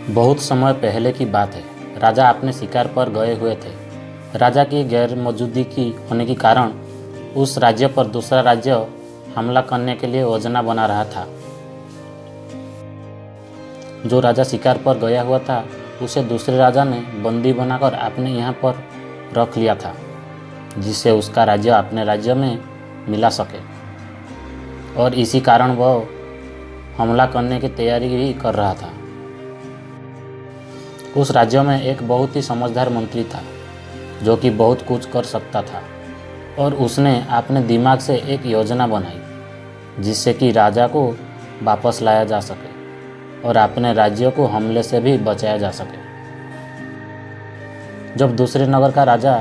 बहुत समय पहले की बात है। राजा अपने शिकार पर गए हुए थे। राजा की गैर मौजूदगी होने के कारण उस राज्य पर दूसरा राज्य हमला करने के लिए योजना बना रहा था। जो राजा शिकार पर गया हुआ था उसे दूसरे राजा ने बंदी बनाकर अपने यहाँ पर रख लिया था, जिससे उसका राज्य अपने राज्य में मिला सके। और इसी कारण वह हमला करने की तैयारी भी कर रहा था। उस राज्य में एक बहुत ही समझदार मंत्री था, जो कि बहुत कुछ कर सकता था, और उसने अपने दिमाग से एक योजना बनाई जिससे कि राजा को वापस लाया जा सके और अपने राज्य को हमले से भी बचाया जा सके। जब दूसरे नगर का राजा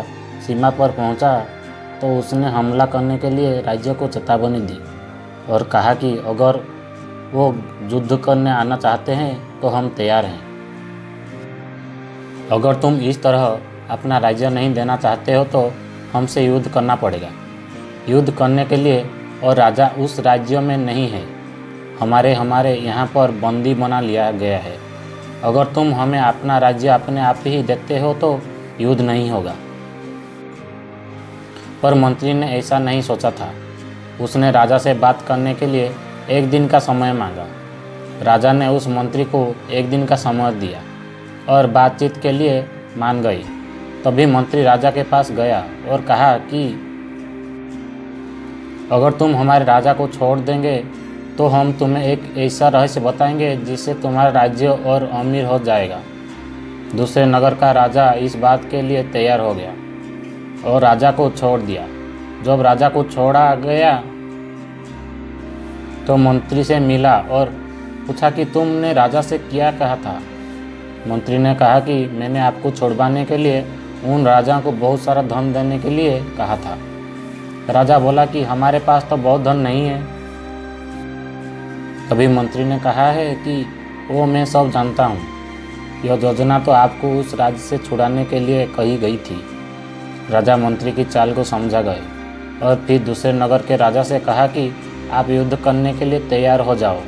सीमा पर पहुंचा तो उसने हमला करने के लिए राज्य को चेतावनी दी और कहा कि अगर वो युद्ध करने आना चाहते हैं तो हम तैयार हैं। अगर तुम इस तरह अपना राज्य नहीं देना चाहते हो तो हमसे युद्ध करना पड़ेगा। युद्ध करने के लिए और राजा उस राज्य में नहीं है, हमारे यहाँ पर बंदी बना लिया गया है। अगर तुम हमें अपना राज्य अपने आप ही देते हो तो युद्ध नहीं होगा। पर मंत्री ने ऐसा नहीं सोचा था। उसने राजा से बात करने के लिए एक दिन का समय मांगा। राजा ने उस मंत्री को एक दिन का समय दिया और बातचीत के लिए मान गई। तभी मंत्री राजा के पास गया और कहा कि अगर तुम हमारे राजा को छोड़ देंगे तो हम तुम्हें एक ऐसा रहस्य बताएंगे जिससे तुम्हारा राज्य और अमीर हो जाएगा। दूसरे नगर का राजा इस बात के लिए तैयार हो गया और राजा को छोड़ दिया। जब राजा को छोड़ा गया तो मंत्री से मिला और पूछा कि तुमने राजा से क्या कहा था। मंत्री ने कहा कि मैंने आपको छुड़वाने के लिए उन राजाओं को बहुत सारा धन देने के लिए कहा था। राजा बोला कि हमारे पास तो बहुत धन नहीं है। तभी मंत्री ने कहा है कि वो मैं सब जानता हूँ, यह योजना तो आपको उस राज्य से छुड़ाने के लिए कही गई थी। राजा मंत्री की चाल को समझा गए और फिर दूसरे नगर के राजा से कहा कि आप युद्ध करने के लिए तैयार हो जाओ।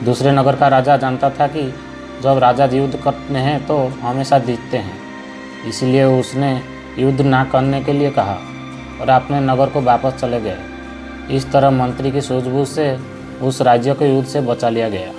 दूसरे नगर का राजा जानता था कि जब राजा युद्ध करते हैं तो हमेशा जीतते हैं, इसलिए उसने युद्ध ना करने के लिए कहा और अपने नगर को वापस चले गए। इस तरह मंत्री की सूझबूझ से उस राज्य को युद्ध से बचा लिया गया।